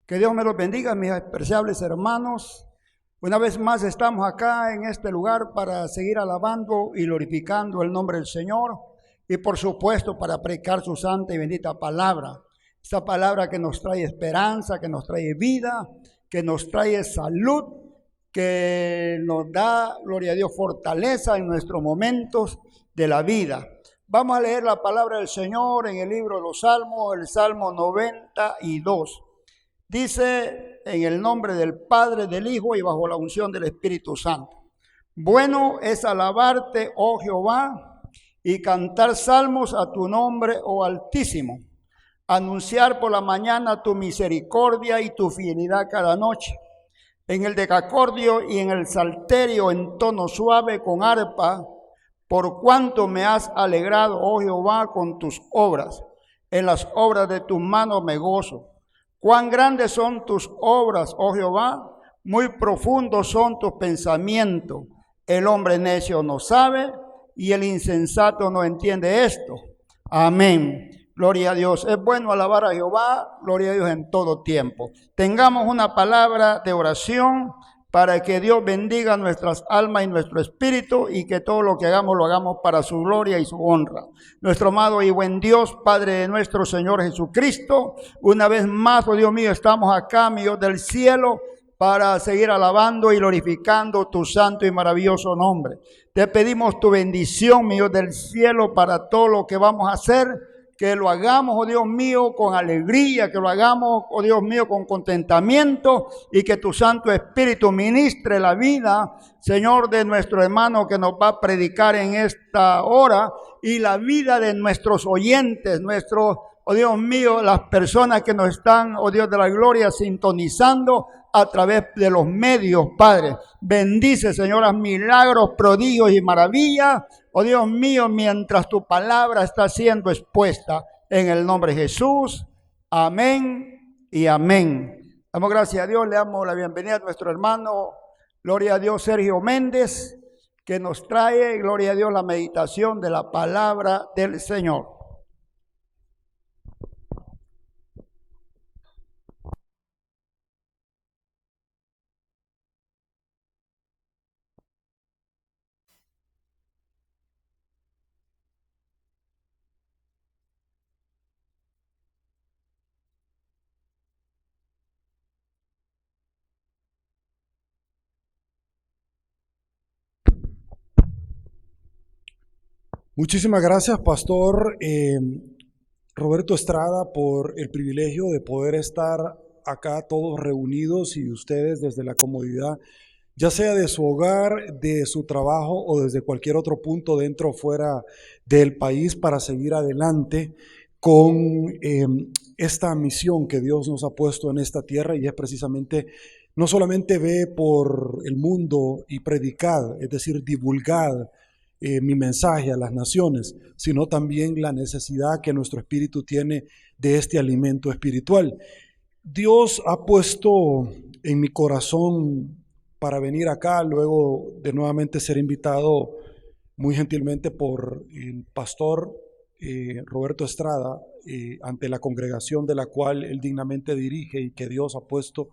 Que Dios me los bendiga, mis apreciables hermanos. Una vez más estamos acá en este lugar para seguir alabando y glorificando el nombre del Señor y por supuesto para predicar su santa y bendita palabra. Esta palabra que nos trae esperanza, que nos trae vida, que nos trae salud, que nos da, gloria a Dios, fortaleza en nuestros momentos de la vida. Vamos a leer la palabra del Señor en el libro de los Salmos, el Salmo 92. Dice en el nombre del Padre, del Hijo y bajo la unción del Espíritu Santo. Bueno es alabarte, oh Jehová, y cantar salmos a tu nombre, oh Altísimo. Anunciar por la mañana tu misericordia y tu fidelidad cada noche. En el decacordio y en el salterio en tono suave con arpa, por cuanto me has alegrado, oh Jehová, con tus obras. En las obras de tus manos me gozo. Cuán grandes son tus obras, oh Jehová, muy profundos son tus pensamientos. El hombre necio no sabe y el insensato no entiende esto. Amén. Gloria a Dios. Es bueno alabar a Jehová, gloria a Dios en todo tiempo. Tengamos una palabra de oración para que Dios bendiga nuestras almas y nuestro espíritu y que todo lo que hagamos lo hagamos para su gloria y su honra. Nuestro amado y buen Dios, Padre de nuestro Señor Jesucristo, una vez más, oh Dios mío, estamos acá, mi Dios del cielo, para seguir alabando y glorificando tu santo y maravilloso nombre. Te pedimos tu bendición, mi Dios del cielo, para todo lo que vamos a hacer. Que lo hagamos, oh Dios mío, con alegría, que lo hagamos, oh Dios mío, con contentamiento y que tu Santo Espíritu ministre la vida, Señor, de nuestro hermano que nos va a predicar en esta hora y la vida de nuestros oyentes, nuestros, oh Dios mío, las personas que nos están, oh Dios de la gloria, sintonizando a través de los medios, Padre. Bendice, Señor, a milagros, prodigios y maravillas. Oh Dios mío, mientras tu palabra está siendo expuesta en el nombre de Jesús. Amén y amén. Damos gracias a Dios, le damos la bienvenida a nuestro hermano, gloria a Dios, Sergio Méndez, que nos trae, gloria a Dios, la meditación de la palabra del Señor. Muchísimas gracias, Pastor Roberto Estrada, por el privilegio de poder estar acá todos reunidos y ustedes desde la comodidad, ya sea de su hogar, de su trabajo o desde cualquier otro punto dentro o fuera del país para seguir adelante con esta misión que Dios nos ha puesto en esta tierra, y es precisamente no solamente ve por el mundo y predicad, es decir, divulgad mi mensaje a las naciones, sino también la necesidad que nuestro espíritu tiene de este alimento espiritual. Dios ha puesto en mi corazón para venir acá, luego de nuevamente ser invitado muy gentilmente por el pastor Roberto Estrada, ante la congregación de la cual él dignamente dirige, y que Dios ha puesto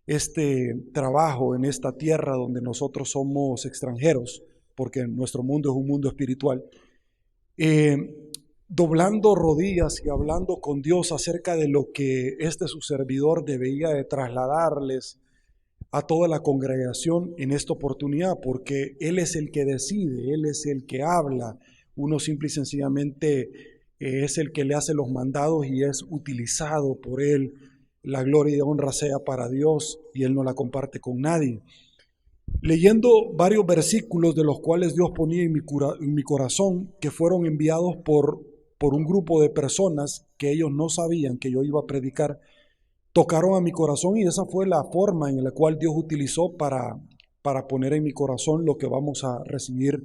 este trabajo en esta tierra donde nosotros somos extranjeros, porque nuestro mundo es un mundo espiritual, doblando rodillas y hablando con Dios acerca de lo que su servidor debía de trasladarles a toda la congregación en esta oportunidad, porque Él es el que decide, Él es el que habla, uno simple y sencillamente es el que le hace los mandados y es utilizado por Él. La gloria y honra sea para Dios y Él no la comparte con nadie. Leyendo varios versículos de los cuales Dios ponía en mi corazón, que fueron enviados por un grupo de personas que ellos no sabían que yo iba a predicar, tocaron a mi corazón, y esa fue la forma en la cual Dios utilizó para poner en mi corazón lo que vamos a recibir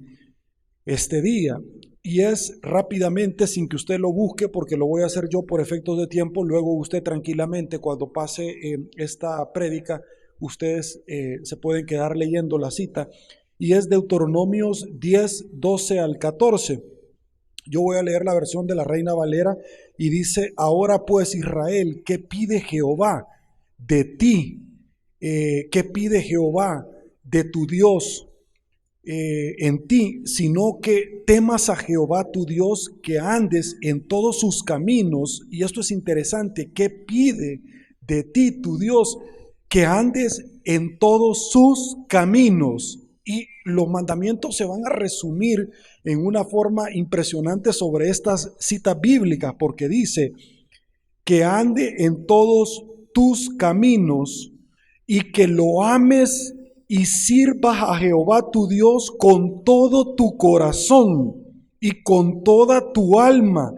este día. Y es rápidamente, sin que usted lo busque, porque lo voy a hacer yo por efectos de tiempo, luego usted tranquilamente cuando pase esta prédica, ustedes se pueden quedar leyendo la cita, y es Deuteronomios 10, 12 al 14. Yo voy a leer la versión de la Reina Valera y dice: ahora pues, Israel, ¿qué pide Jehová? de ti, qué pide Jehová de tu Dios en ti, sino que temas a Jehová tu Dios, que andes en todos sus caminos. Y esto es interesante, ¿qué pide de ti tu Dios? Que andes en todos sus caminos. Y los mandamientos se van a resumir en una forma impresionante sobre estas citas bíblicas, porque dice que ande en todos tus caminos y que lo ames y sirvas a Jehová tu Dios con todo tu corazón y con toda tu alma,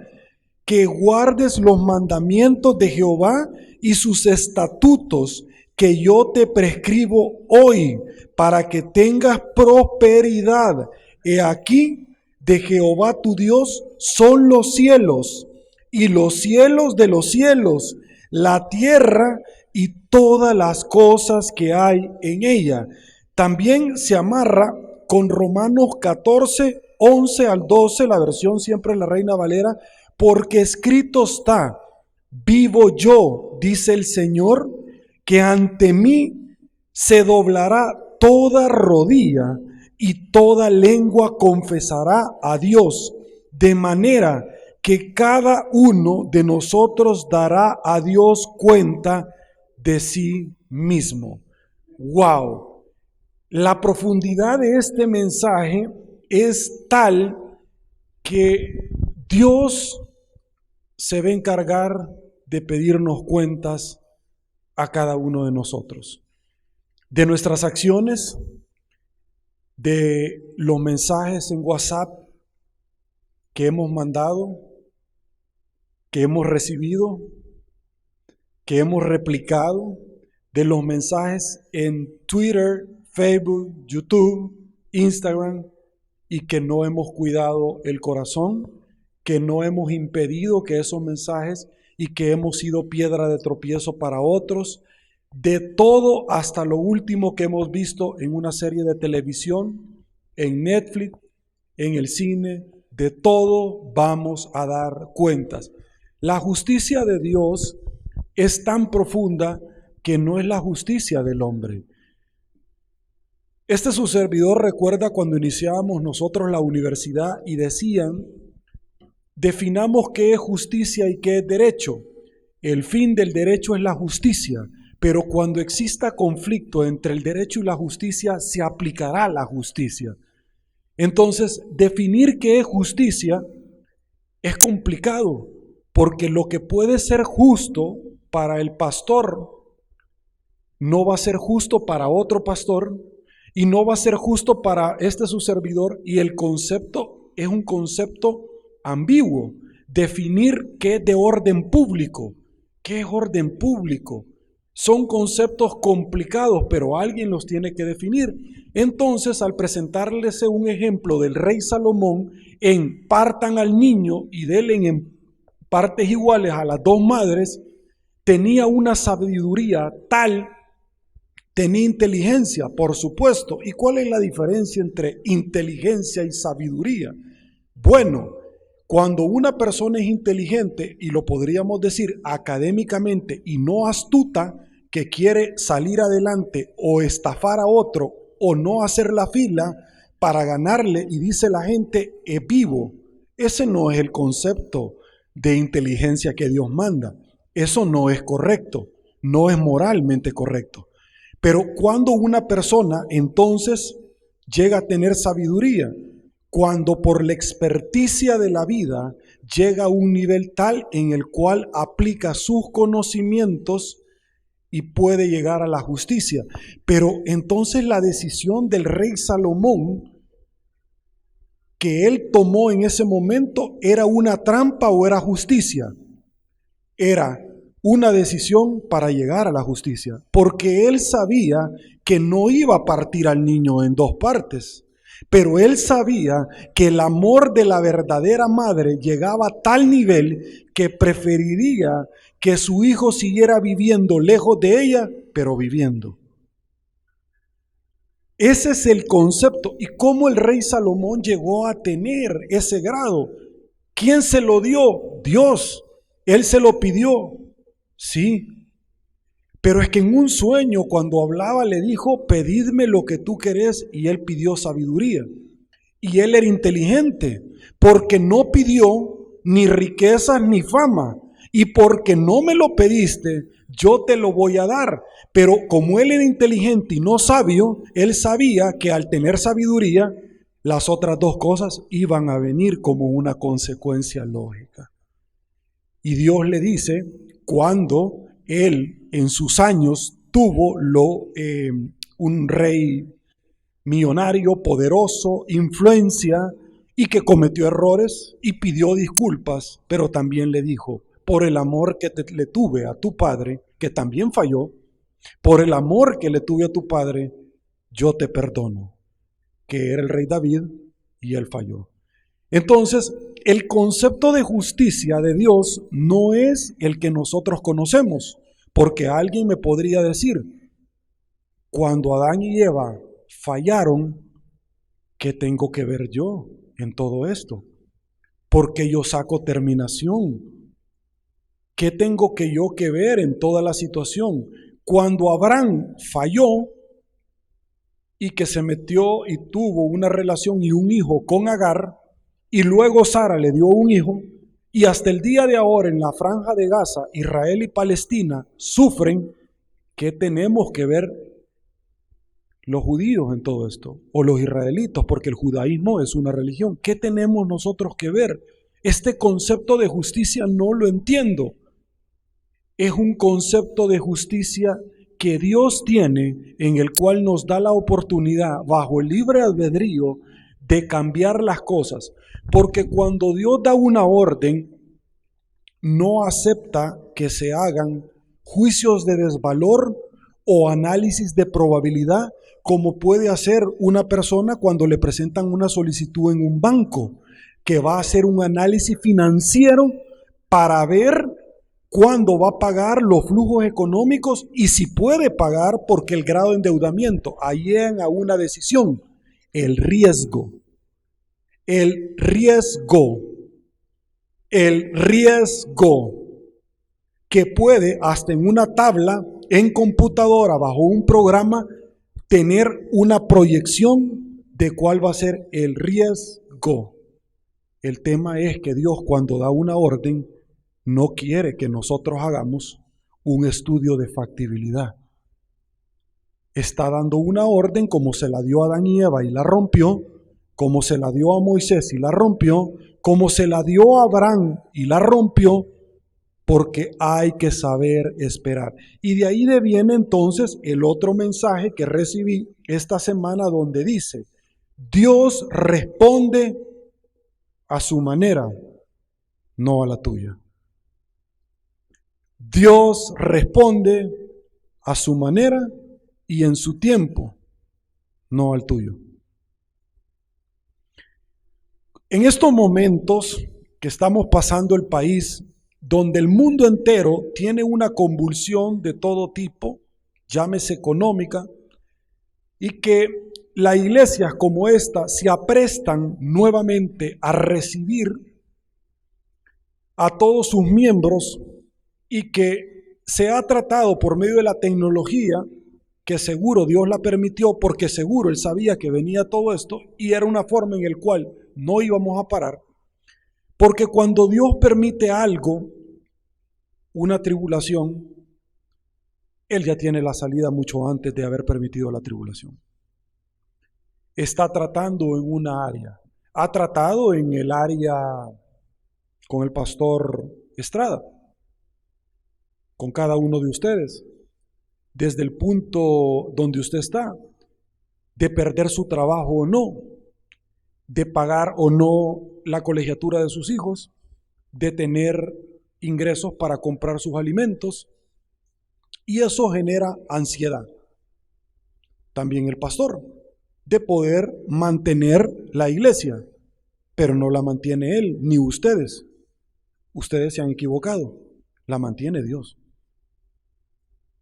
que guardes los mandamientos de Jehová y sus estatutos que yo te prescribo hoy, para que tengas prosperidad. He aquí, de Jehová tu Dios son los cielos, y los cielos de los cielos, la tierra y todas las cosas que hay en ella. También se amarra con Romanos 14, 11 al 12, la versión siempre la Reina Valera, porque escrito está, vivo yo, dice el Señor, que ante mí se doblará toda rodilla y toda lengua confesará a Dios, de manera que cada uno de nosotros dará a Dios cuenta de sí mismo. ¡Wow! La profundidad de este mensaje es tal que Dios se va a encargar de pedirnos cuentas a cada uno de nosotros, de nuestras acciones, de los mensajes en WhatsApp que hemos mandado, que hemos recibido, que hemos replicado, de los mensajes en Twitter, Facebook, YouTube, Instagram, y que no hemos cuidado el corazón, que no hemos impedido que esos mensajes y que hemos sido piedra de tropiezo para otros, de todo hasta lo último que hemos visto en una serie de televisión, en Netflix, en el cine, de todo vamos a dar cuentas. La justicia de Dios es tan profunda que no es la justicia del hombre. Su servidor recuerda cuando iniciábamos nosotros la universidad y decían, definamos qué es justicia y qué es derecho. El fin del derecho es la justicia, pero cuando exista conflicto entre el derecho y la justicia, se aplicará la justicia. Entonces, definir qué es justicia es complicado, porque lo que puede ser justo para el pastor no va a ser justo para otro pastor y no va a ser justo para su servidor, y el concepto es un concepto ambiguo. Definir qué es de orden público, qué es orden público, son conceptos complicados, pero alguien los tiene que definir. Entonces, al presentarles un ejemplo del rey Salomón en partan al niño y denle en partes iguales a las dos madres, tenía una sabiduría tal, tenía inteligencia, por supuesto. ¿Y cuál es la diferencia entre inteligencia y sabiduría? Bueno, cuando una persona es inteligente, y lo podríamos decir académicamente, y no astuta, que quiere salir adelante o estafar a otro o no hacer la fila para ganarle, y dice la gente, es vivo. Ese no es el concepto de inteligencia que Dios manda. Eso no es correcto, no es moralmente correcto. Pero cuando una persona entonces llega a tener sabiduría, cuando por la experticia de la vida llega a un nivel tal en el cual aplica sus conocimientos y puede llegar a la justicia. Pero entonces la decisión del rey Salomón que él tomó en ese momento, ¿era una trampa o era justicia? Era una decisión para llegar a la justicia, porque él sabía que no iba a partir al niño en dos partes, pero él sabía que el amor de la verdadera madre llegaba a tal nivel que preferiría que su hijo siguiera viviendo lejos de ella, pero viviendo. Ese es el concepto. ¿Y cómo el rey Salomón llegó a tener ese grado? ¿Quién se lo dio? Dios. Él se lo pidió. Sí. Pero es que en un sueño, cuando hablaba, le dijo, pedidme lo que tú querés, y él pidió sabiduría. Y él era inteligente, porque no pidió ni riquezas ni fama, y porque no me lo pediste, yo te lo voy a dar. Pero como él era inteligente y no sabio, él sabía que al tener sabiduría, las otras dos cosas iban a venir como una consecuencia lógica. Y Dios le dice, cuando él en sus años tuvo un rey millonario, poderoso, influencia, y que cometió errores y pidió disculpas, pero también le dijo, por el amor que le tuve a tu padre, que también falló, por el amor que le tuve a tu padre, yo te perdono, que era el rey David y él falló. Entonces, el concepto de justicia de Dios no es el que nosotros conocemos, porque alguien me podría decir, cuando Adán y Eva fallaron, ¿qué tengo que ver yo en todo esto? Porque yo saco terminación. ¿Qué tengo yo que ver en toda la situación? Cuando Abraham falló y que se metió y tuvo una relación y un hijo con Agar, y luego Sara le dio un hijo, y hasta el día de ahora en la franja de Gaza, Israel y Palestina sufren, ¿qué tenemos que ver los judíos en todo esto? O los israelitas, porque el judaísmo es una religión. ¿Qué tenemos nosotros que ver? Este concepto de justicia no lo entiendo. Es un concepto de justicia que Dios tiene, en el cual nos da la oportunidad, bajo el libre albedrío, de cambiar las cosas. Porque cuando Dios da una orden, no acepta que se hagan juicios de desvalor o análisis de probabilidad, como puede hacer una persona cuando le presentan una solicitud en un banco, que va a hacer un análisis financiero para ver cuándo va a pagar los flujos económicos y si puede pagar, porque el grado de endeudamiento, ahí llegan a una decisión, el riesgo que puede hasta en una tabla, en computadora, bajo un programa, tener una proyección de cuál va a ser el riesgo. El tema es que Dios, cuando da una orden, no quiere que nosotros hagamos un estudio de factibilidad. Está dando una orden como se la dio a Adán y Eva y la rompió, como se la dio a Moisés y la rompió, como se la dio a Abraham y la rompió, porque hay que saber esperar. Y de ahí viene entonces el otro mensaje que recibí esta semana, donde dice, Dios responde a su manera, no a la tuya. Dios responde a su manera y en su tiempo, no al tuyo. En estos momentos que estamos pasando el país, donde el mundo entero tiene una convulsión de todo tipo, llámese económica, y que las iglesias como esta se aprestan nuevamente a recibir a todos sus miembros, y que se ha tratado por medio de la tecnología, que seguro Dios la permitió, porque seguro Él sabía que venía todo esto, y era una forma en la cual no íbamos a parar, porque cuando Dios permite algo, una tribulación, Él ya tiene la salida mucho antes de haber permitido la tribulación. Está tratando en una área, ha tratado en el área con el pastor Estrada, con cada uno de ustedes, desde el punto donde usted está, de perder su trabajo o no, de pagar o no la colegiatura de sus hijos, de tener ingresos para comprar sus alimentos, y eso genera ansiedad. También el pastor, de poder mantener la iglesia, pero no la mantiene él, ni ustedes. Ustedes se han equivocado, la mantiene Dios.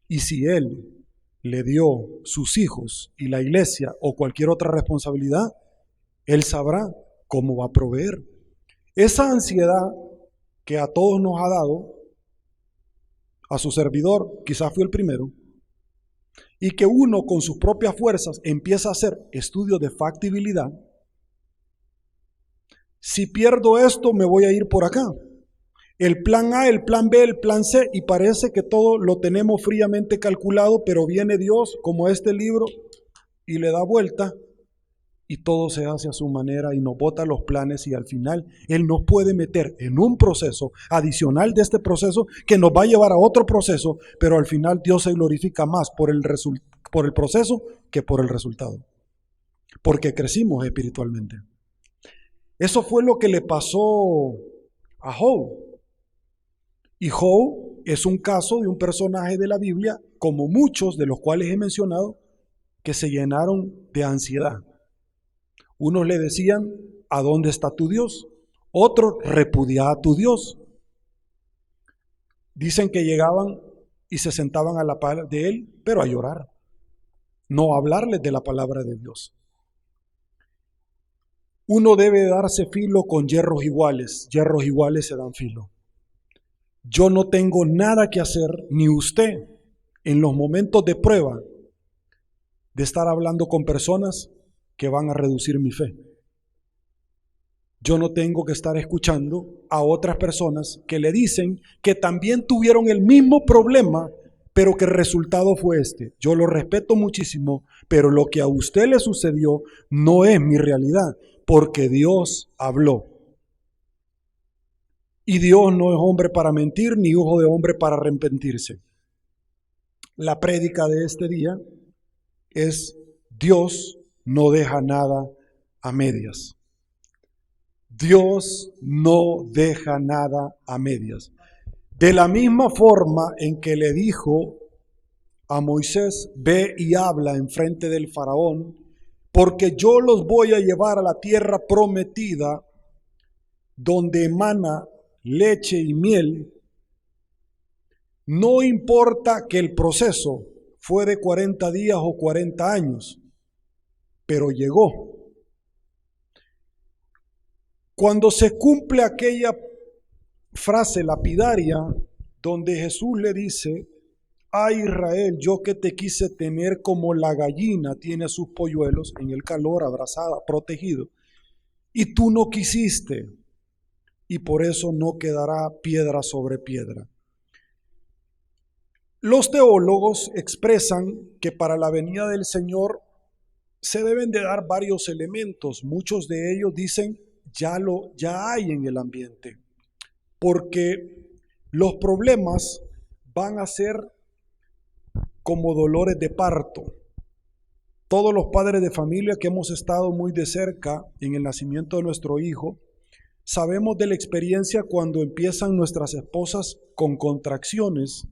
Y si Él le dio sus hijos y la iglesia o cualquier otra responsabilidad, Él sabrá cómo va a proveer. Esa ansiedad que a todos nos ha dado a su servidor, quizás fui el primero, y que uno con sus propias fuerzas empieza a hacer estudios de factibilidad. Si pierdo esto, me voy a ir por acá. El plan A, el plan B, el plan C, y parece que todo lo tenemos fríamente calculado, pero viene Dios, como este libro, y le da vuelta, y todo se hace a su manera y nos bota los planes, y al final Él nos puede meter en un proceso adicional de este proceso que nos va a llevar a otro proceso, pero al final Dios se glorifica más por el proceso que por el resultado, porque crecimos espiritualmente. Eso fue lo que le pasó a Job. Y Job es un caso de un personaje de la Biblia, como muchos de los cuales he mencionado, que se llenaron de ansiedad. Unos le decían, ¿a dónde está tu Dios? Otros, repudia a tu Dios. Dicen que llegaban y se sentaban a la par de él, pero a llorar, no a hablarles de la palabra de Dios. Uno debe darse filo con hierros iguales se dan filo. Yo no tengo nada que hacer, ni usted, en los momentos de prueba, de estar hablando con personas que van a reducir mi fe. Yo no tengo que estar escuchando a otras personas que le dicen que también tuvieron el mismo problema, pero que el resultado fue este. Yo lo respeto muchísimo, pero lo que a usted le sucedió no es mi realidad, porque Dios habló. Y Dios no es hombre para mentir, ni hijo de hombre para arrepentirse. La prédica de este día es: Dios no deja nada a medias. Dios no deja nada a medias. De la misma forma en que le dijo a Moisés, ve y habla enfrente del faraón, porque yo los voy a llevar a la tierra prometida, donde emana leche y miel. No importa que el proceso fue de 40 días o 40 años, pero llegó. Cuando se cumple aquella frase lapidaria donde Jesús le dice: ay Israel, yo que te quise tener como la gallina tiene sus polluelos en el calor, abrazada, protegido, y tú no quisiste, y por eso no quedará piedra sobre piedra. Los teólogos expresan que para la venida del Señor se deben de dar varios elementos. Muchos de ellos dicen ya hay en el ambiente, porque los problemas van a ser como dolores de parto. Todos los padres de familia que hemos estado muy de cerca en el nacimiento de nuestro hijo, sabemos de la experiencia cuando empiezan nuestras esposas con contracciones,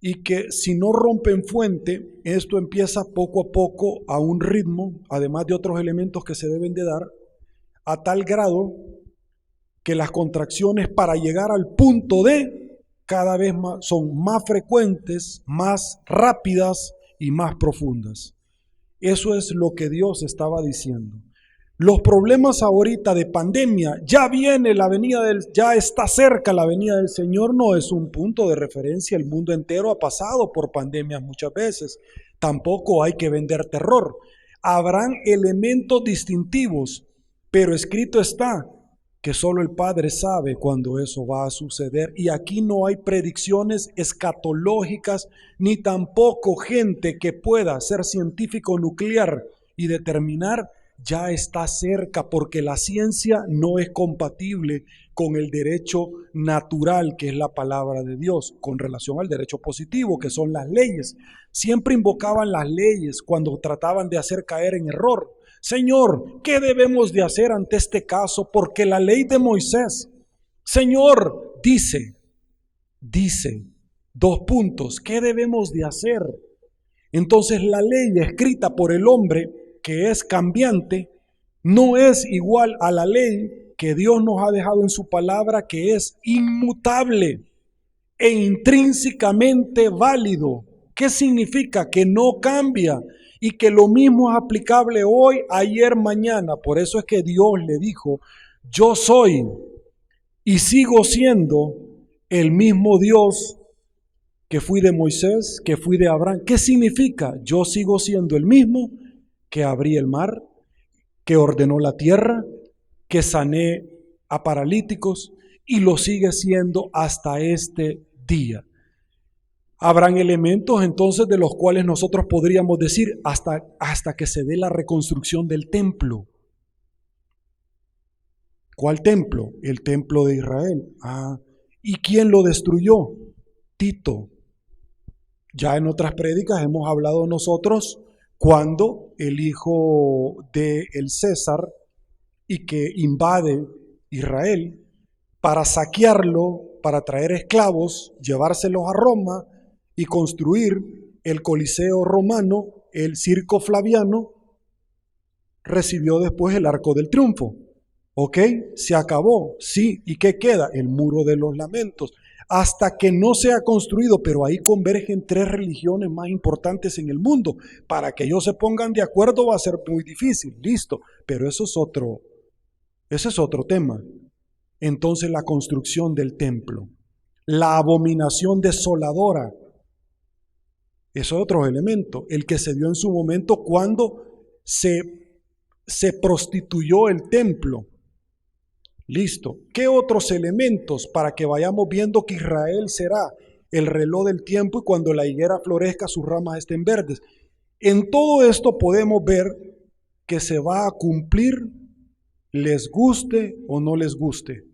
y que si no rompen fuente, esto empieza poco a poco a un ritmo, además de otros elementos que se deben de dar, a tal grado que las contracciones, para llegar al punto de, cada vez más, son más frecuentes, más rápidas y más profundas. Eso es lo que Dios estaba diciendo. Los problemas ahorita de pandemia, ya viene la venida ya está cerca la venida del Señor, no es un punto de referencia. El mundo entero ha pasado por pandemias muchas veces. Tampoco hay que vender terror. Habrán elementos distintivos, pero escrito está que solo el Padre sabe cuándo eso va a suceder. Y aquí no hay predicciones escatológicas, ni tampoco gente que pueda ser científico nuclear y determinar ya está cerca, porque la ciencia no es compatible con el derecho natural, que es la palabra de Dios, con relación al derecho positivo, que son las leyes. Siempre invocaban las leyes cuando trataban de hacer caer en error. Señor, ¿qué debemos de hacer ante este caso? Porque la ley de Moisés, Señor, dice, dos puntos, ¿qué debemos de hacer? Entonces la ley escrita por el hombre, que es cambiante, no es igual a la ley que Dios nos ha dejado en su palabra, que es inmutable e intrínsecamente válido. ¿Qué significa? Que no cambia y que lo mismo es aplicable hoy, ayer, mañana. Por eso es que Dios le dijo: yo soy y sigo siendo el mismo Dios que fui de Moisés, que fui de Abraham. ¿Qué significa? Yo sigo siendo el mismo que abrí el mar, que ordenó la tierra, que sané a paralíticos y lo sigue siendo hasta este día. Habrán elementos entonces de los cuales nosotros podríamos decir hasta que se dé la reconstrucción del templo. ¿Cuál templo? El templo de Israel. ¿Y quién lo destruyó? Tito. Ya en otras prédicas hemos hablado nosotros cuando el hijo del César y que invade Israel para saquearlo, para traer esclavos, llevárselos a Roma y construir el Coliseo romano, el Circo Flaviano, recibió después el Arco del Triunfo. ¿Ok? Se acabó. Sí. ¿Y qué queda? El Muro de los Lamentos. Hasta que no sea construido, pero ahí convergen tres religiones más importantes en el mundo. Para que ellos se pongan de acuerdo va a ser muy difícil. Listo. Pero ese es otro tema. Entonces la construcción del templo, la abominación desoladora, es otro elemento, el que se dio en su momento cuando se prostituyó el templo. Listo. ¿Qué otros elementos para que vayamos viendo que Israel será el reloj del tiempo y cuando la higuera florezca sus ramas estén verdes? En todo esto podemos ver que se va a cumplir, les guste o no les guste,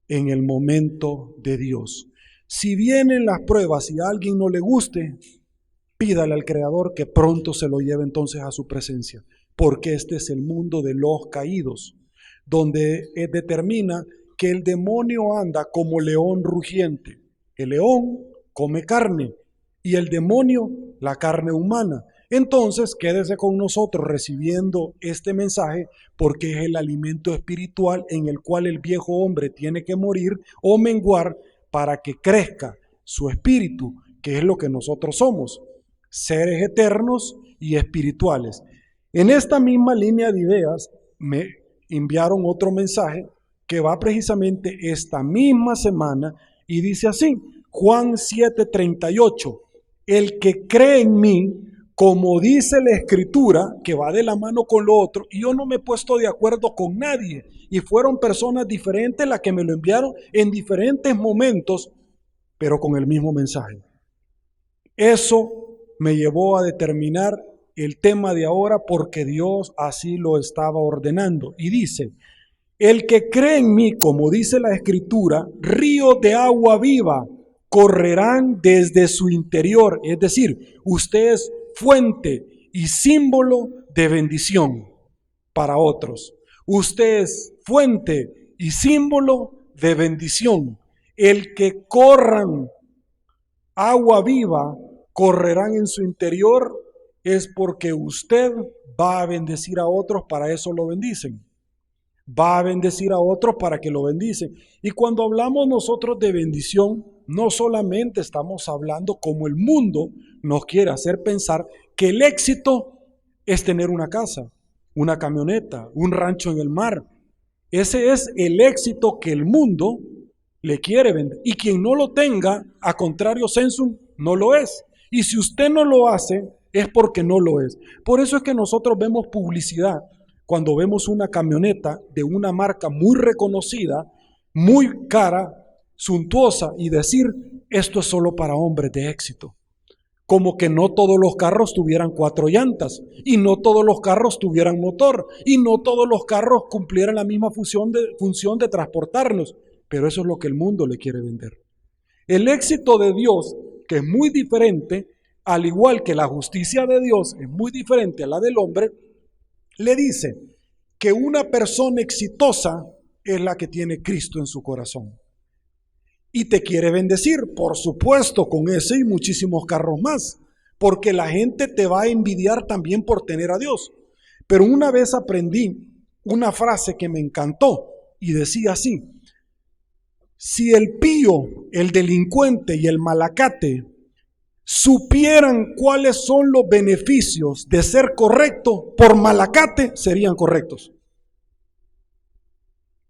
en el momento de Dios. Si vienen las pruebas y a alguien no le guste, pídale al Creador que pronto se lo lleve entonces a su presencia, porque este es el mundo de los caídos, donde determina que el demonio anda como león rugiente. El león come carne y el demonio la carne humana. Entonces quédese con nosotros recibiendo este mensaje porque es el alimento espiritual en el cual el viejo hombre tiene que morir o menguar para que crezca su espíritu, que es lo que nosotros somos, seres eternos y espirituales. En esta misma línea de ideas me enviaron otro mensaje que va precisamente esta misma semana y dice así, Juan 7:38, el que cree en mí, como dice la escritura, que va de la mano con lo otro, y yo no me he puesto de acuerdo con nadie, y fueron personas diferentes las que me lo enviaron en diferentes momentos, pero con el mismo mensaje. Eso me llevó a determinar el tema de ahora porque Dios así lo estaba ordenando. Y dice, el que cree en mí, como dice la escritura, ríos de agua viva correrán desde su interior. Es decir, usted es fuente y símbolo de bendición para otros. Usted es fuente y símbolo de bendición. El que corran agua viva, correrán en su interior, es porque usted va a bendecir a otros, para eso lo bendicen. Va a bendecir a otros para que lo bendicen. Y cuando hablamos nosotros de bendición, no solamente estamos hablando como el mundo nos quiere hacer pensar que el éxito es tener una casa, una camioneta, un rancho en el mar. Ese es el éxito que el mundo le quiere vender. Y quien no lo tenga, a contrario sensum, no lo es. Y si usted no lo hace, es porque no lo es. Por eso es que nosotros vemos publicidad cuando vemos una camioneta de una marca muy reconocida, muy cara, suntuosa, y decir, esto es solo para hombres de éxito. Como que no todos los carros tuvieran 4 llantas, y no todos los carros tuvieran motor, y no todos los carros cumplieran la misma función de transportarnos. Pero eso es lo que el mundo le quiere vender. El éxito de Dios, que es muy diferente, al igual que la justicia de Dios es muy diferente a la del hombre, le dice que una persona exitosa es la que tiene Cristo en su corazón. Y te quiere bendecir, por supuesto, con ese y muchísimos carros más, porque la gente te va a envidiar también por tener a Dios. Pero una vez aprendí una frase que me encantó y decía así, si el pío, el delincuente y el malacate supieran cuáles son los beneficios de ser correcto, por malacate serían correctos.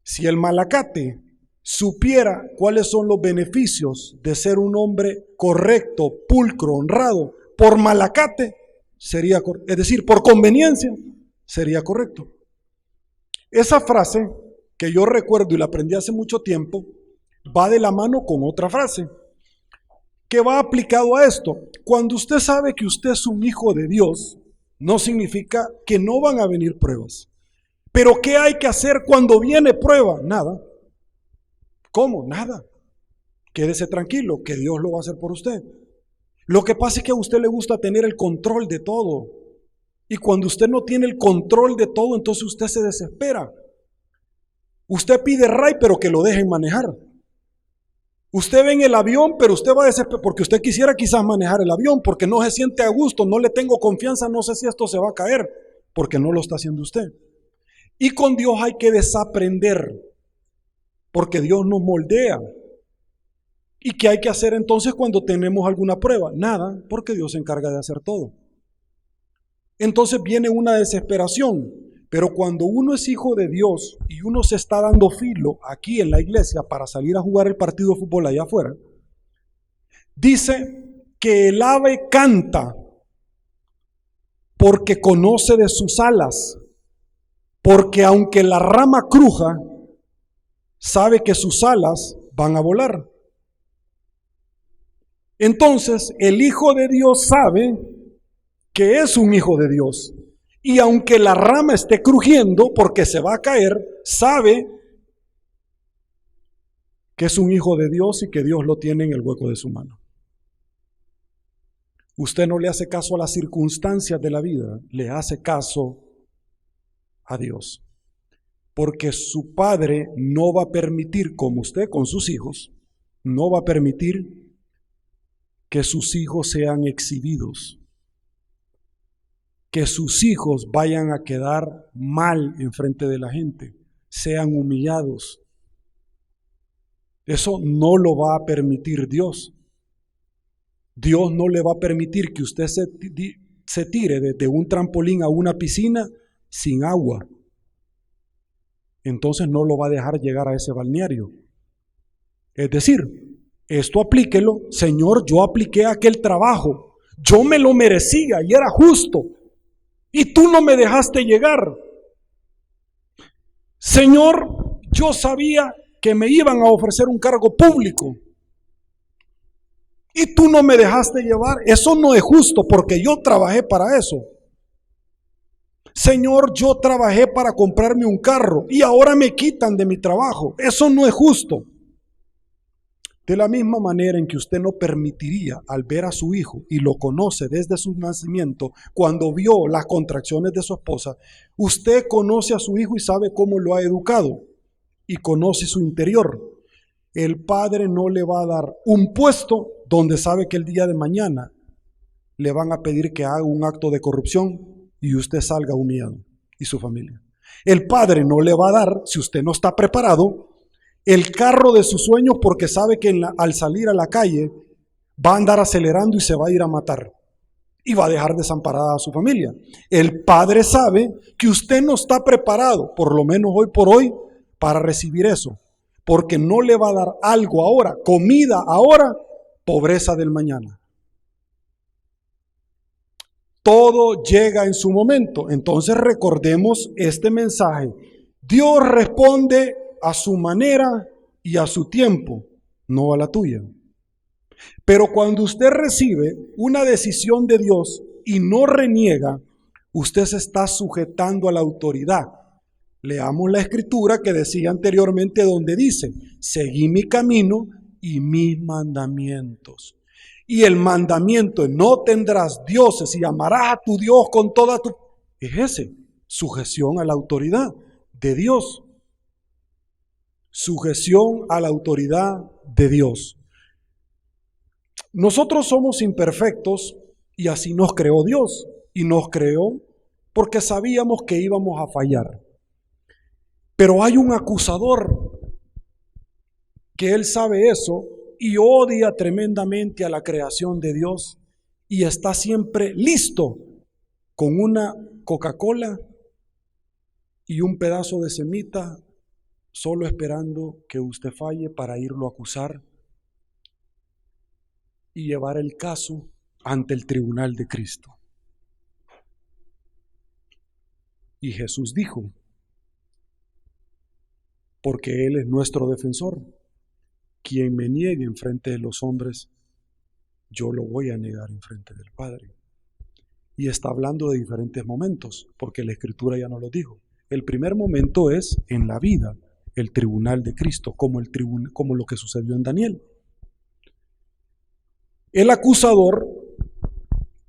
Si el malacate supiera cuáles son los beneficios de ser un hombre correcto, pulcro, honrado, por malacate, sería, es decir, por conveniencia, sería correcto. Esa frase que yo recuerdo y la aprendí hace mucho tiempo, va de la mano con otra frase que va aplicado a esto. Cuando usted sabe que usted es un hijo de Dios, no significa que no van a venir pruebas. Pero ¿qué hay que hacer cuando viene prueba? Nada. ¿Cómo? Nada. Quédese tranquilo, que Dios lo va a hacer por usted. Lo que pasa es que a usted le gusta tener el control de todo. Y cuando usted no tiene el control de todo, entonces usted se desespera. Usted pide ray, pero que lo dejen manejar. Usted ve en el avión, pero usted va a desesperar, porque usted quisiera quizás manejar el avión, porque no se siente a gusto, no le tengo confianza, no sé si esto se va a caer, porque no lo está haciendo usted. Y con Dios hay que desaprender, porque Dios nos moldea. ¿Y qué hay que hacer entonces cuando tenemos alguna prueba? Nada, porque Dios se encarga de hacer todo. Entonces viene una desesperación, pero cuando uno es hijo de Dios y uno se está dando filo aquí en la iglesia para salir a jugar el partido de fútbol allá afuera, dice que el ave canta porque conoce de sus alas, porque aunque la rama cruja, sabe que sus alas van a volar. Entonces, el Hijo de Dios sabe que es un hijo de Dios. Y aunque la rama esté crujiendo porque se va a caer, sabe que es un hijo de Dios y que Dios lo tiene en el hueco de su mano. Usted no le hace caso a las circunstancias de la vida, le hace caso a Dios. Porque su padre no va a permitir, como usted con sus hijos, no va a permitir que sus hijos sean exhibidos, que sus hijos vayan a quedar mal en frente de la gente, sean humillados. Eso no lo va a permitir Dios. Dios no le va a permitir que usted se tire desde un trampolín a una piscina sin agua. Entonces no lo va a dejar llegar a ese balneario. Es decir, esto aplíquelo, Señor, yo apliqué aquel trabajo, yo me lo merecía y era justo, y tú no me dejaste llegar. Señor, yo sabía que me iban a ofrecer un cargo público, y tú no me dejaste llevar. Eso no es justo porque yo trabajé para eso. Señor, yo trabajé para comprarme un carro y ahora me quitan de mi trabajo. Eso no es justo. De la misma manera en que usted no permitiría al ver a su hijo y lo conoce desde su nacimiento, cuando vio las contracciones de su esposa, usted conoce a su hijo y sabe cómo lo ha educado y conoce su interior. El padre no le va a dar un puesto donde sabe que el día de mañana le van a pedir que haga un acto de corrupción y usted salga humillado y su familia. El padre no le va a dar, si usted no está preparado, el carro de sus sueños porque sabe que al salir a la calle va a andar acelerando y se va a ir a matar y va a dejar desamparada a su familia. El padre sabe que usted no está preparado, por lo menos hoy por hoy, para recibir eso, porque no le va a dar algo ahora, comida ahora, pobreza del mañana. Todo llega en su momento. Entonces recordemos este mensaje. Dios responde a su manera y a su tiempo, no a la tuya. Pero cuando usted recibe una decisión de Dios y no reniega, usted se está sujetando a la autoridad. Leamos la escritura que decía anteriormente, donde dice: seguí mi camino y mis mandamientos. Y el mandamiento, no tendrás dioses y amarás a tu Dios con toda tu... Es ese, sujeción a la autoridad de Dios. Sujeción a la autoridad de Dios. Nosotros somos imperfectos y así nos creó Dios. Y nos creó porque sabíamos que íbamos a fallar. Pero hay un acusador que él sabe eso y odia tremendamente a la creación de Dios y está siempre listo con una Coca-Cola y un pedazo de semita solo esperando que usted falle para irlo a acusar y llevar el caso ante el tribunal de Cristo. Y Jesús dijo, porque Él es nuestro defensor, quien me niegue en frente de los hombres, yo lo voy a negar en frente del Padre. Y está hablando de diferentes momentos, porque la Escritura ya nos lo dijo. El primer momento es en la vida, el tribunal de Cristo, como lo que sucedió en Daniel. El acusador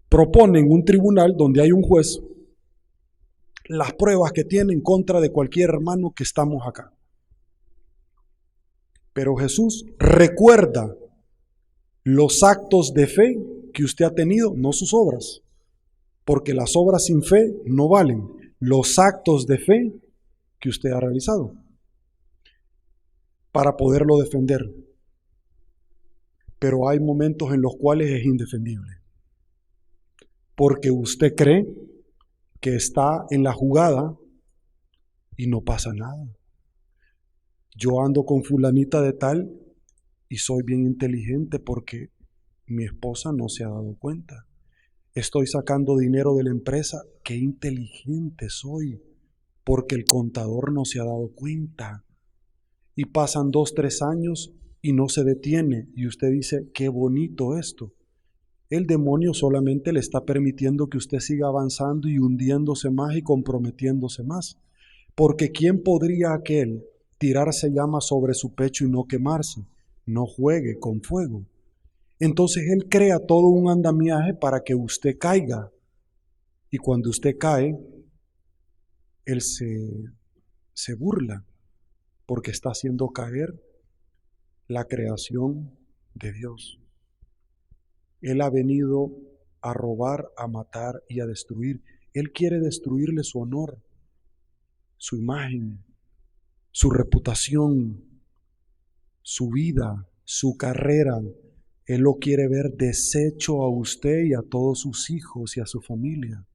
propone en un tribunal donde hay un juez las pruebas que tiene en contra de cualquier hermano que estamos acá. Pero Jesús recuerda los actos de fe que usted ha tenido, no sus obras, porque las obras sin fe no valen, los actos de fe que usted ha realizado para poderlo defender. Pero hay momentos en los cuales es indefendible, porque usted cree que está en la jugada y no pasa nada. Yo ando con fulanita de tal y soy bien inteligente porque mi esposa no se ha dado cuenta. Estoy sacando dinero de la empresa, qué inteligente soy, porque el contador no se ha dado cuenta. Y pasan 2, 3 años y no se detiene, y usted dice, qué bonito esto. El demonio solamente le está permitiendo que usted siga avanzando y hundiéndose más y comprometiéndose más. Porque ¿quién podría aquel tirarse llamas sobre su pecho y no quemarse? No juegue con fuego. Entonces él crea todo un andamiaje para que usted caiga. Y cuando usted cae, él se burla, porque está haciendo caer la creación de Dios. Él ha venido a robar, a matar y a destruir. Él quiere destruirle su honor, su imagen, su reputación, su vida, su carrera. Él lo quiere ver deshecho a usted y a todos sus hijos y a su familia.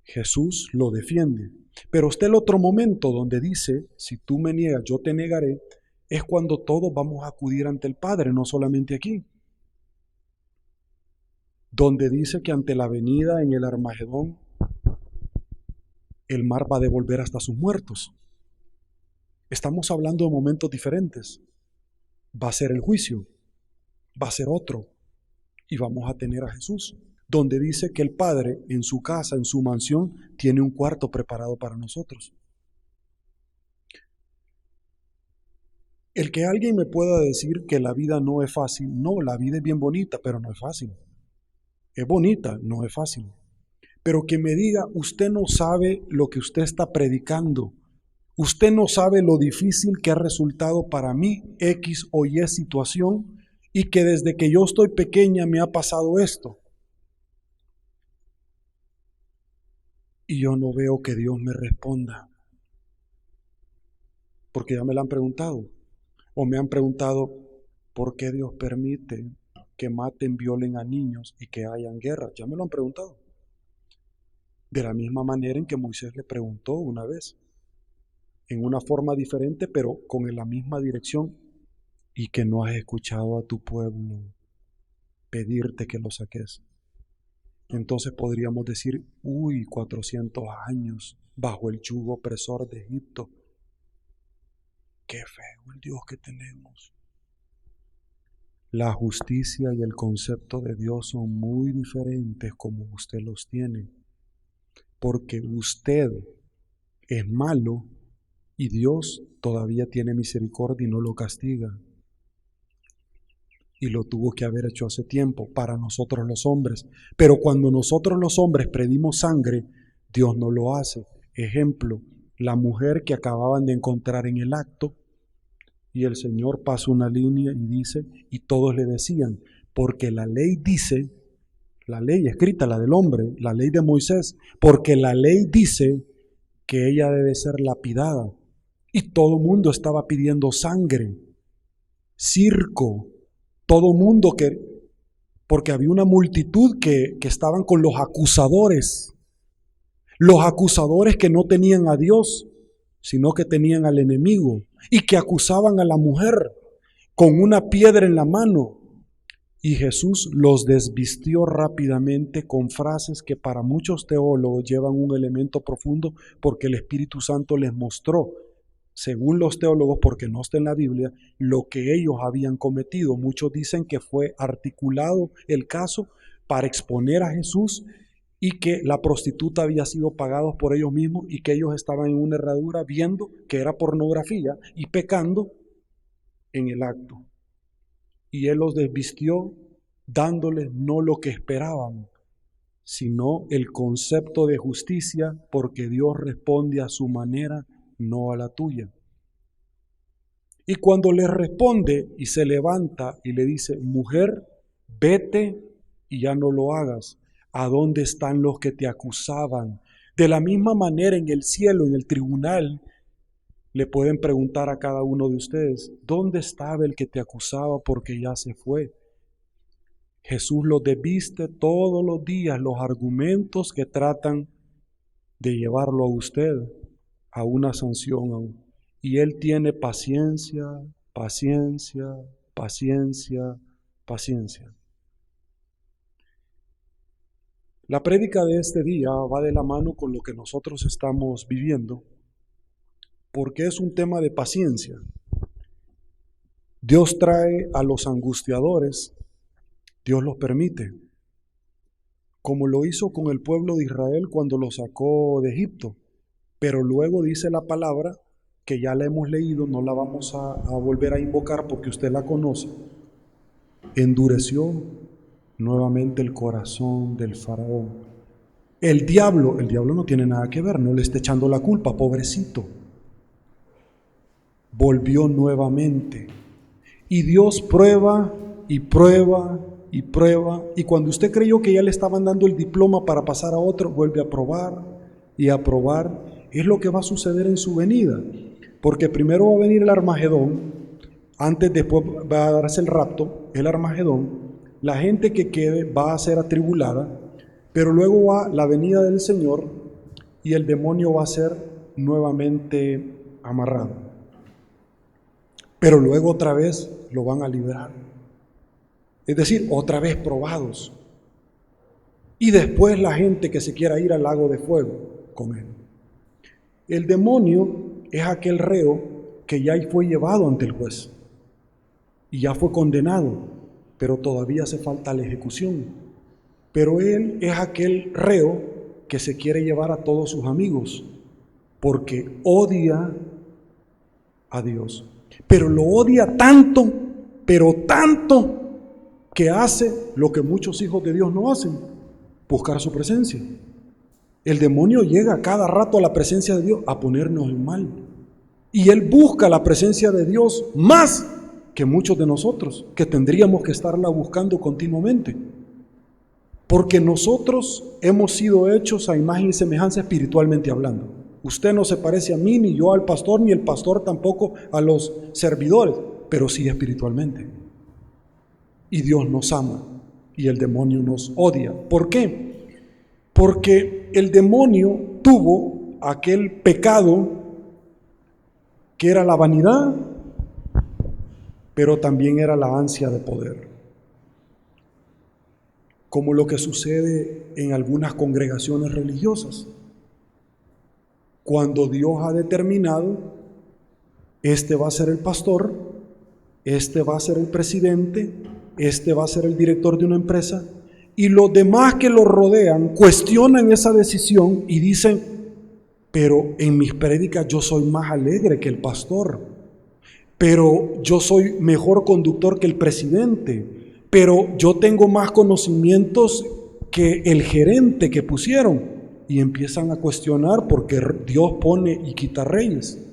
Jesús lo defiende. Pero está el otro momento donde dice, si tú me niegas, yo te negaré, es cuando todos vamos a acudir ante el Padre, no solamente aquí. Donde dice que ante la venida en el Armagedón, el mar va a devolver hasta sus muertos. Estamos hablando de momentos diferentes. Va a ser el juicio, va a ser otro, y vamos a tener a Jesús, donde dice que el Padre en su casa, en su mansión, tiene un cuarto preparado para nosotros. El que alguien me pueda decir que la vida no es fácil, no, la vida es bien bonita, pero no es fácil. Es bonita, no es fácil. Pero que me diga, usted no sabe lo que usted está predicando, usted no sabe lo difícil que ha resultado para mí X o Y situación, y que desde que yo estoy pequeña me ha pasado esto. Y yo no veo que Dios me responda, porque ya me lo han preguntado, o me han preguntado, ¿por qué Dios permite que maten, violen a niños y que hayan guerras? Ya me lo han preguntado. De la misma manera en que Moisés le preguntó una vez, en una forma diferente, pero con la misma dirección, y que no has escuchado a tu pueblo pedirte que lo saques. Entonces podríamos decir, 400 años bajo el yugo opresor de Egipto. Qué feo el Dios que tenemos. La justicia y el concepto de Dios son muy diferentes como usted los tiene, porque usted es malo y Dios todavía tiene misericordia y no lo castiga. Y lo tuvo que haber hecho hace tiempo para nosotros los hombres. Pero cuando nosotros los hombres pedimos sangre, Dios no lo hace. Ejemplo, la mujer que acababan de encontrar en el acto, y el Señor pasa una línea y dice, y todos le decían, porque la ley dice, la ley escrita, la del hombre, la ley de Moisés, porque la ley dice que ella debe ser lapidada. Y todo el mundo estaba pidiendo sangre, circo, todo mundo porque había una multitud que estaban con los acusadores que no tenían a Dios, sino que tenían al enemigo y que acusaban a la mujer con una piedra en la mano. Y Jesús los desvistió rápidamente con frases que para muchos teólogos llevan un elemento profundo, porque el Espíritu Santo les mostró, según los teólogos, porque no está en la Biblia, lo que ellos habían cometido. Muchos dicen que fue articulado el caso para exponer a Jesús y que la prostituta había sido pagada por ellos mismos y que ellos estaban en una herradura viendo que era pornografía y pecando en el acto. Y Él los desvistió dándoles no lo que esperaban, sino el concepto de justicia, porque Dios responde a su manera, no a la tuya. Y cuando les responde y se levanta y le dice, mujer, vete y ya no lo hagas. ¿A dónde están los que te acusaban? De la misma manera en el cielo, en el tribunal, le pueden preguntar a cada uno de ustedes, ¿dónde estaba el que te acusaba porque ya se fue? Jesús los desviste todos los días los argumentos que tratan de llevarlo a usted a una sanción. Y Él tiene paciencia, paciencia, paciencia, paciencia. La prédica de este día va de la mano con lo que nosotros estamos viviendo, porque es un tema de paciencia. Dios trae a los angustiadores, Dios los permite, como lo hizo con el pueblo de Israel cuando lo sacó de Egipto. Pero luego dice la palabra, que ya la hemos leído, no la vamos a volver a invocar porque usted la conoce. Endureció nuevamente el corazón del faraón. El diablo no tiene nada que ver, no le está echando la culpa, pobrecito. Volvió nuevamente. Y Dios prueba y prueba y prueba. Y cuando usted creyó que ya le estaban dando el diploma para pasar a otro, vuelve a probar y a probar. Es lo que va a suceder en su venida. Porque primero va a venir el Armagedón, después va a darse el rapto, el Armagedón. La gente que quede va a ser atribulada, pero luego va la venida del Señor y el demonio va a ser nuevamente amarrado. Pero luego otra vez lo van a liberar. Es decir, otra vez probados. Y después la gente que se quiera ir al lago de fuego con él. El demonio es aquel reo que ya fue llevado ante el juez y ya fue condenado, pero todavía hace falta la ejecución. Pero él es aquel reo que se quiere llevar a todos sus amigos porque odia a Dios. Pero lo odia tanto, pero tanto, que hace lo que muchos hijos de Dios no hacen, buscar su presencia. El demonio llega cada rato a la presencia de Dios a ponernos en mal. Y él busca la presencia de Dios más que muchos de nosotros, que tendríamos que estarla buscando continuamente. Porque nosotros hemos sido hechos a imagen y semejanza espiritualmente hablando. Usted no se parece a mí, ni yo al pastor, ni el pastor tampoco a los servidores, pero sí espiritualmente. Y Dios nos ama y el demonio nos odia. ¿Por qué? Porque el demonio tuvo aquel pecado que era la vanidad, pero también era la ansia de poder. Como lo que sucede en algunas congregaciones religiosas. Cuando Dios ha determinado, este va a ser el pastor, este va a ser el presidente, este va a ser el director de una empresa, y los demás que lo rodean cuestionan esa decisión y dicen, pero en mis prédicas yo soy más alegre que el pastor, pero yo soy mejor conductor que el presidente, pero yo tengo más conocimientos que el gerente que pusieron, y empiezan a cuestionar porque Dios pone y quita reyes.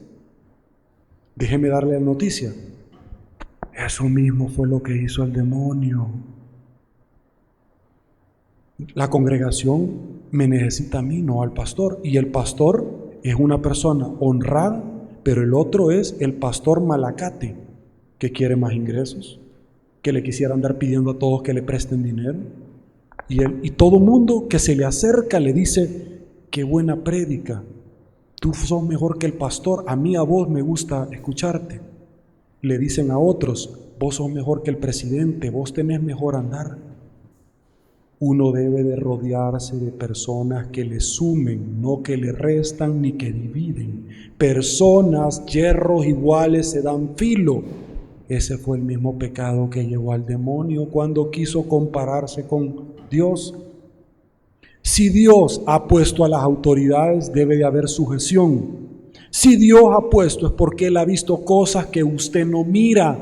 Déjeme darle la noticia. Eso mismo fue lo que hizo el demonio. La congregación me necesita a mí, no al pastor. Y el pastor es una persona honrada, pero el otro es el pastor malacate, que quiere más ingresos, que le quisiera andar pidiendo a todos que le presten dinero. Y todo mundo que se le acerca le dice, qué buena prédica, tú sos mejor que el pastor, a mí a vos me gusta escucharte. Le dicen a otros, vos sos mejor que el presidente, vos tenés mejor andar. Uno debe de rodearse de personas que le sumen, no que le restan ni que dividen. Personas, hierros iguales se dan filo. Ese fue el mismo pecado que llevó al demonio cuando quiso compararse con Dios. Si Dios ha puesto a las autoridades, debe de haber sujeción. Si Dios ha puesto es porque Él ha visto cosas que usted no mira.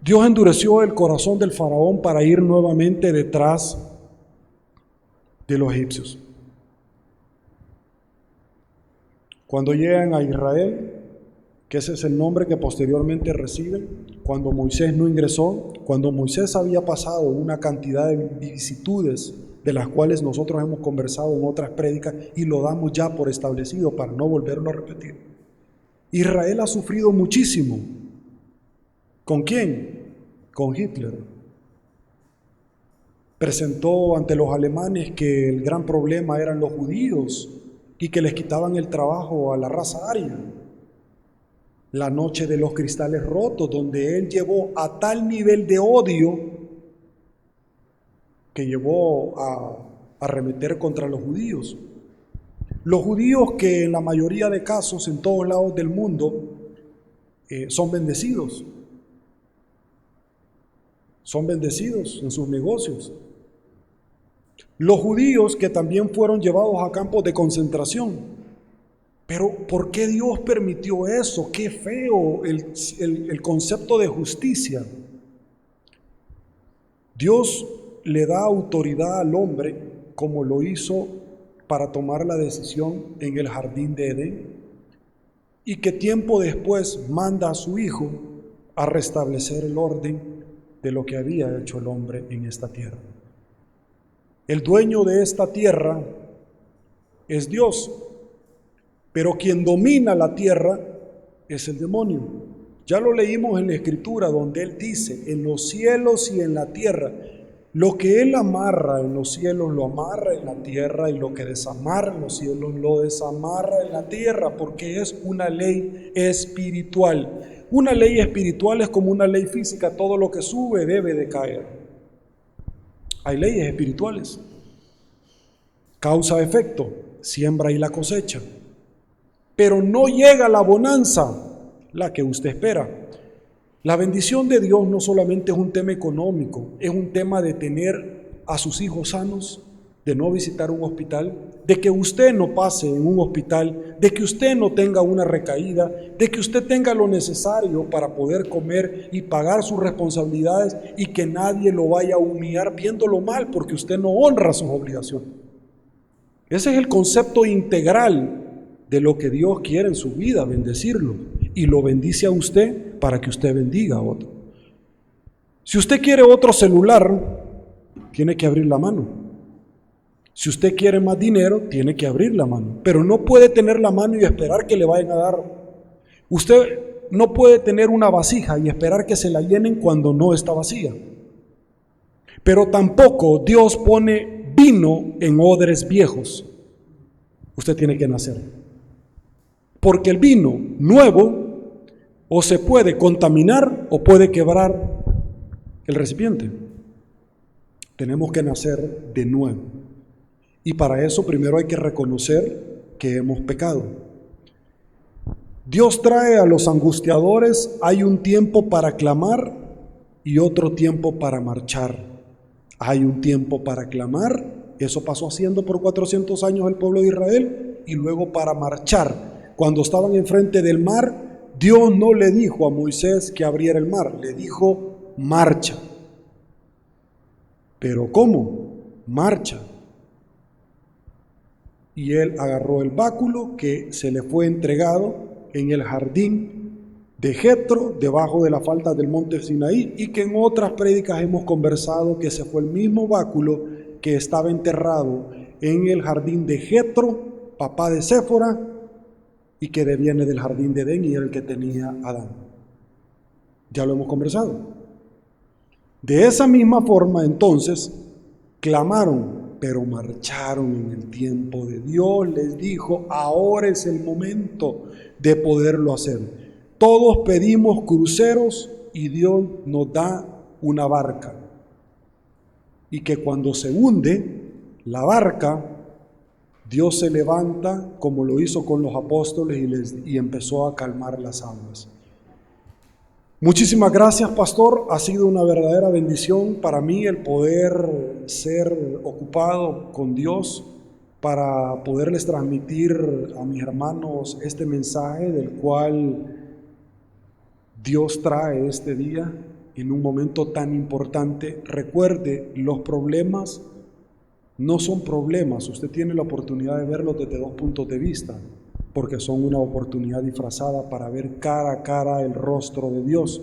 Dios endureció el corazón del faraón para ir nuevamente detrás de los egipcios. Cuando llegan a Israel, que ese es el nombre que posteriormente reciben, cuando Moisés no ingresó, cuando Moisés había pasado una cantidad de vicisitudes de las cuales nosotros hemos conversado en otras prédicas y lo damos ya por establecido para no volverlo a repetir. Israel ha sufrido muchísimo. ¿Con quién? Con Hitler. Presentó ante los alemanes que el gran problema eran los judíos y que les quitaban el trabajo a la raza aria. La noche de los cristales rotos, donde él llevó a tal nivel de odio que llevó a arremeter contra los judíos. Los judíos que en la mayoría de casos en todos lados del mundo son bendecidos. Son bendecidos en sus negocios. Los judíos que también fueron llevados a campos de concentración. Pero ¿por qué Dios permitió eso? Qué feo el concepto de justicia. Dios le da autoridad al hombre como lo hizo para tomar la decisión en el jardín de Edén y que tiempo después manda a su hijo a restablecer el orden de lo que había hecho el hombre en esta tierra. El dueño de esta tierra es Dios, pero quien domina la tierra es el demonio. Ya lo leímos en la Escritura donde Él dice, en los cielos y en la tierra, lo que Él amarra en los cielos lo amarra en la tierra y lo que desamarra en los cielos lo desamarra en la tierra, porque es una ley espiritual. Una ley espiritual es como una ley física, todo lo que sube debe de caer. Hay leyes espirituales. Causa-efecto, siembra y la cosecha. Pero no llega la bonanza, la que usted espera. La bendición de Dios no solamente es un tema económico, es un tema de tener a sus hijos sanos, de no visitar un hospital, de que usted no pase en un hospital, de que usted no tenga una recaída, de que usted tenga lo necesario para poder comer y pagar sus responsabilidades y que nadie lo vaya a humillar viéndolo mal porque usted no honra sus obligaciones. Ese es el concepto integral de lo que Dios quiere en su vida, bendecirlo, y lo bendice a usted para que usted bendiga a otro. Si usted quiere otro celular, tiene que abrir la mano. Si usted quiere más dinero, tiene que abrir la mano, pero no puede tener la mano y esperar que le vayan a dar. Usted no puede tener una vasija y esperar que se la llenen cuando no está vacía. Pero tampoco Dios pone vino en odres viejos. Usted tiene que nacer. Porque el vino nuevo o se puede contaminar o puede quebrar el recipiente. Tenemos que nacer de nuevo. Y para eso primero hay que reconocer que hemos pecado. Dios trae a los angustiadores, hay un tiempo para clamar y otro tiempo para marchar. Hay un tiempo para clamar, eso pasó haciendo por 400 años el pueblo de Israel, y luego para marchar. Cuando estaban enfrente del mar, Dios no le dijo a Moisés que abriera el mar, le dijo marcha. ¿Pero cómo? Marcha. Y él agarró el báculo que se le fue entregado en el jardín de Jetro, debajo de la falda del monte Sinaí, y que en otras prédicas hemos conversado que ese fue el mismo báculo que estaba enterrado en el jardín de Jetro, papá de Séfora, y que deviene del jardín de Edén y era el que tenía Adán. Ya lo hemos conversado. De esa misma forma, entonces, clamaron, pero marcharon en el tiempo de Dios. Les dijo, ahora es el momento de poderlo hacer. Todos pedimos cruceros y Dios nos da una barca. Y que cuando se hunde la barca, Dios se levanta como lo hizo con los apóstoles y empezó a calmar las aguas. Muchísimas gracias, pastor. Ha sido una verdadera bendición para mí el poder ser ocupado con Dios para poderles transmitir a mis hermanos este mensaje del cual Dios trae este día en un momento tan importante. Recuerde, los problemas no son problemas. Usted tiene la oportunidad de verlos desde dos puntos de vista, porque son una oportunidad disfrazada para ver cara a cara el rostro de Dios.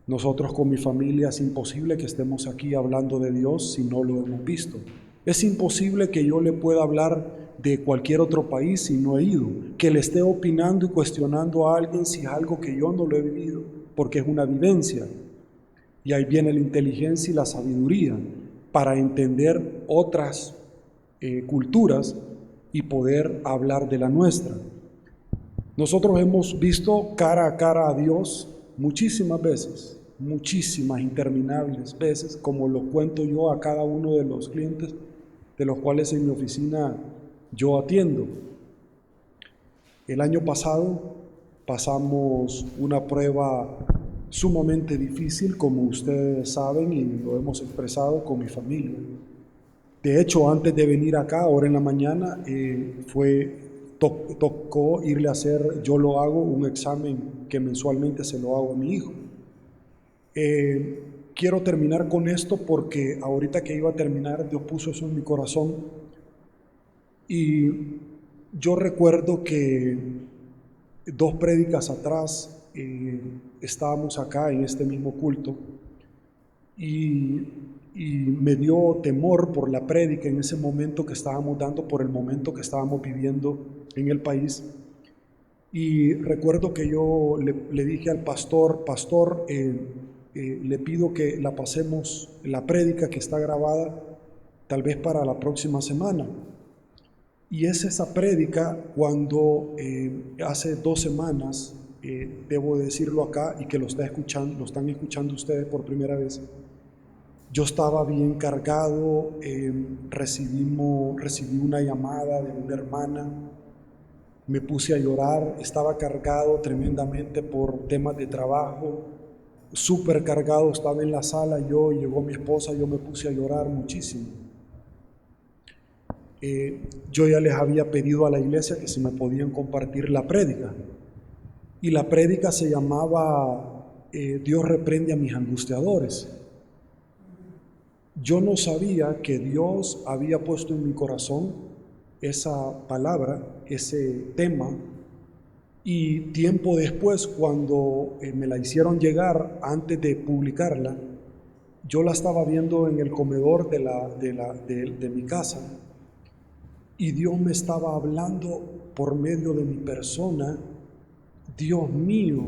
Nosotros con mi familia es imposible que estemos aquí hablando de Dios si no lo hemos visto. Es imposible que yo le pueda hablar de cualquier otro país si no he ido, que le esté opinando y cuestionando a alguien si es algo que yo no lo he vivido, porque es una vivencia. Y ahí viene la inteligencia y la sabiduría para entender otras culturas y poder hablar de la nuestra. Nosotros hemos visto cara a cara a Dios muchísimas veces, muchísimas, interminables veces, como lo cuento yo a cada uno de los clientes de los cuales en mi oficina yo atiendo. El año pasado pasamos una prueba sumamente difícil, como ustedes saben, y lo hemos expresado con mi familia. De hecho, antes de venir acá, ahora en la mañana, tocó irle a hacer, yo lo hago, un examen que mensualmente se lo hago a mi hijo. Quiero terminar con esto porque ahorita que iba a terminar, Dios puso eso en mi corazón. Y yo recuerdo que 2 prédicas atrás estábamos acá en este mismo culto y me dio temor por la prédica en ese momento que estábamos dando, por el momento que estábamos viviendo en el país. Y recuerdo que yo le dije al pastor, le pido que la pasemos, la prédica que está grabada, tal vez para la próxima semana. Y es esa prédica cuando hace 2 semanas, debo decirlo acá y que lo están escuchando ustedes por primera vez, yo estaba bien cargado, recibí una llamada de una hermana, me puse a llorar, estaba cargado tremendamente por temas de trabajo, súper cargado, estaba en la sala, llegó mi esposa, yo me puse a llorar muchísimo. Yo ya les había pedido a la iglesia que si me podían compartir la prédica, y la prédica se llamaba Dios reprende a mis angustiadores. Yo no sabía que Dios había puesto en mi corazón esa palabra, ese tema, y tiempo después, cuando me la hicieron llegar antes de publicarla, yo la estaba viendo en el comedor de mi casa, y Dios me estaba hablando por medio de mi persona, Dios mío,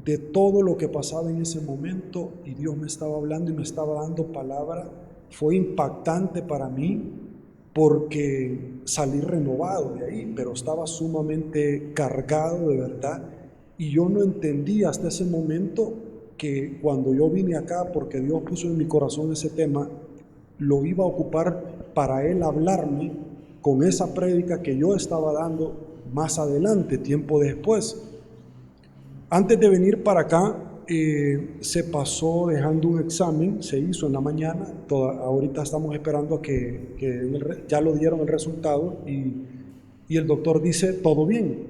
de todo lo que pasaba en ese momento, y Dios me estaba hablando y me estaba dando palabra. Fue impactante para mí porque salí renovado de ahí, pero estaba sumamente cargado de verdad, y yo no entendí hasta ese momento que cuando yo vine acá, porque Dios puso en mi corazón ese tema, lo iba a ocupar para Él hablarme con esa prédica que yo estaba dando más adelante, tiempo después. Antes de venir para acá, se pasó dejando un examen, se hizo en la mañana, ahorita estamos esperando a que ya lo dieron el resultado, y el doctor dice todo bien.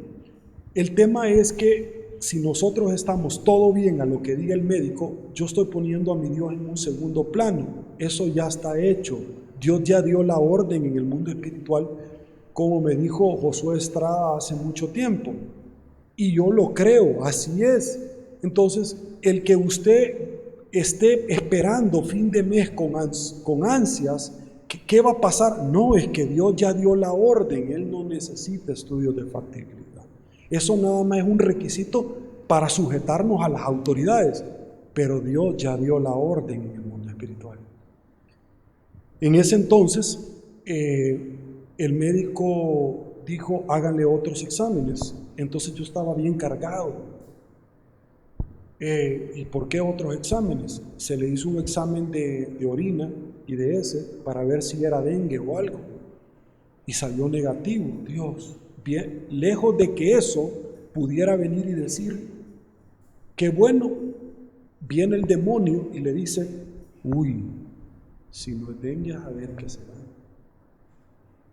El tema es que si nosotros estamos todo bien a lo que diga el médico, yo estoy poniendo a mi Dios en un segundo plano. Eso ya está hecho. Dios ya dio la orden en el mundo espiritual, como me dijo Josué Estrada hace mucho tiempo, y yo lo creo, así es. Entonces, el que usted esté esperando fin de mes con ansias, ¿qué va a pasar? No, es que Dios ya dio la orden, Él no necesita estudios de factibilidad. Eso nada más es un requisito para sujetarnos a las autoridades, pero Dios ya dio la orden en el mundo espiritual. En ese entonces, el médico dijo, háganle otros exámenes. Entonces yo estaba bien cargado. ¿Y por qué otros exámenes? Se le hizo un examen de orina y de heces para ver si era dengue o algo. Y salió negativo. Dios, bien, lejos de que eso pudiera venir y decir, qué bueno, viene el demonio y le dice, uy, si no es dengue, a ver qué será.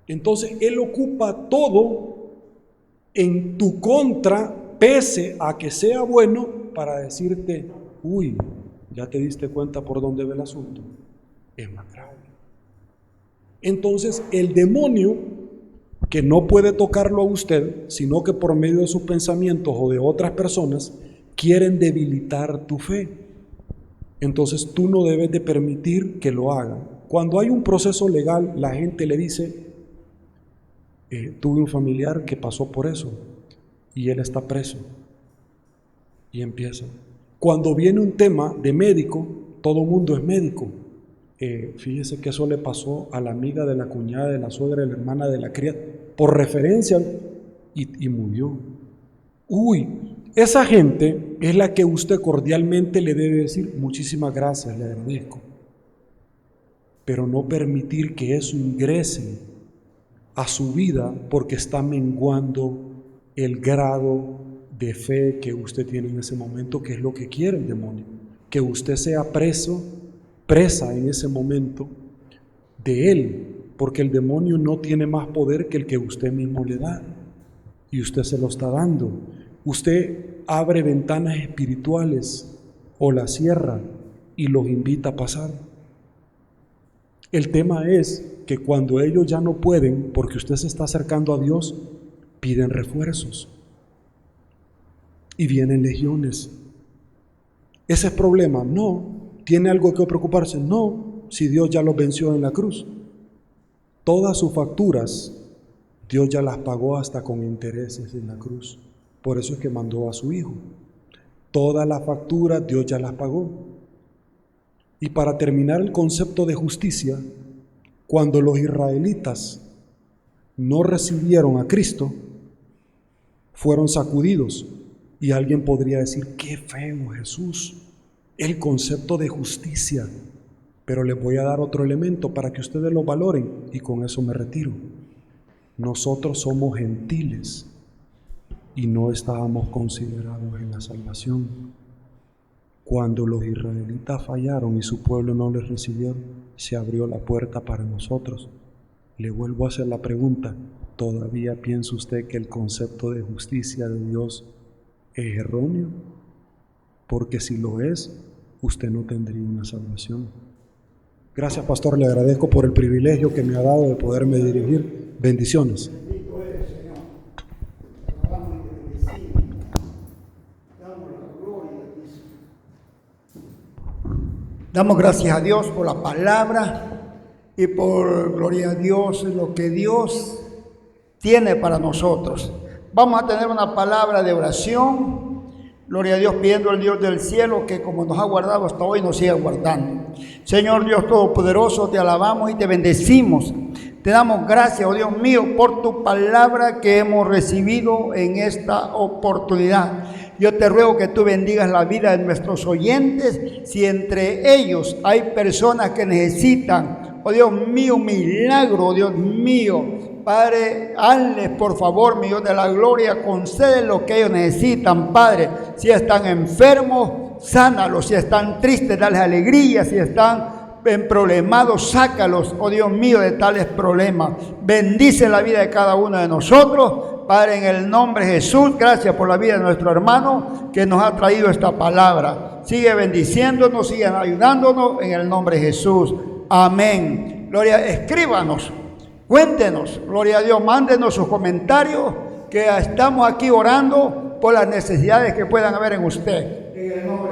Entonces él ocupa todo en tu contra, pese a que sea bueno, para decirte, uy, ya te diste cuenta por dónde va el asunto, es más grave. Entonces el demonio, que no puede tocarlo a usted, sino que por medio de sus pensamientos o de otras personas, quieren debilitar tu fe. Entonces tú no debes de permitir que lo hagan. Cuando hay un proceso legal, la gente le dice, tuve un familiar que pasó por eso y él está preso. Y empieza. Cuando viene un tema de médico, todo mundo es médico. Fíjese que eso le pasó a la amiga de la cuñada, de la suegra, de la hermana, de la criada, por referencia, y murió. Uy, esa gente es la que usted cordialmente le debe decir, muchísimas gracias, le agradezco. Pero no permitir que eso ingrese a su vida porque está menguando el grado de fe que usted tiene en ese momento, que es lo que quiere el demonio, que usted sea presa en ese momento de él, porque el demonio no tiene más poder que el que usted mismo le da, y usted se lo está dando. Usted abre ventanas espirituales o las cierra y los invita a pasar. El tema es que cuando ellos ya no pueden, porque usted se está acercando a Dios, piden refuerzos y vienen legiones. ¿Ese es problema? No. ¿Tiene algo que preocuparse? No, si Dios ya los venció en la cruz. Todas sus facturas, Dios ya las pagó hasta con intereses en la cruz. Por eso es que mandó a su Hijo. Todas las facturas Dios ya las pagó. Y para terminar el concepto de justicia, cuando los israelitas no recibieron a Cristo, fueron sacudidos. Y alguien podría decir, qué feo Jesús, el concepto de justicia. Pero les voy a dar otro elemento para que ustedes lo valoren y con eso me retiro. Nosotros somos gentiles y no estábamos considerados en la salvación. Cuando los israelitas fallaron y su pueblo no les recibió, se abrió la puerta para nosotros. Le vuelvo a hacer la pregunta, ¿todavía piensa usted que el concepto de justicia de Dios es erróneo? Porque si lo es, usted no tendría una salvación. Gracias, pastor, le agradezco por el privilegio que me ha dado de poderme dirigir. Bendiciones. Damos gracias a Dios por la palabra y por, gloria a Dios, lo que Dios tiene para nosotros. Vamos a tener una palabra de oración. Gloria a Dios, pidiendo al Dios del cielo que como nos ha guardado hasta hoy, nos siga guardando. Señor Dios Todopoderoso, te alabamos y te bendecimos. Te damos gracias, oh Dios mío, por tu palabra que hemos recibido en esta oportunidad. Yo te ruego que tú bendigas la vida de nuestros oyentes. Si entre ellos hay personas que necesitan, oh Dios mío, milagro, oh Dios mío, Padre, hazles por favor, mi Dios de la gloria, concede lo que ellos necesitan, Padre. Si están enfermos, sánalos. Si están tristes, dales alegría. Si están problemados, sácalos, oh Dios mío, de tales problemas. Bendice la vida de cada uno de nosotros, Padre, en el nombre de Jesús. Gracias por la vida de nuestro hermano que nos ha traído esta palabra. Sigue bendiciéndonos, sigue ayudándonos en el nombre de Jesús. Amén. Gloria, escríbanos. Cuéntenos, gloria a Dios, mándenos sus comentarios, que estamos aquí orando por las necesidades que puedan haber en usted. En el nombre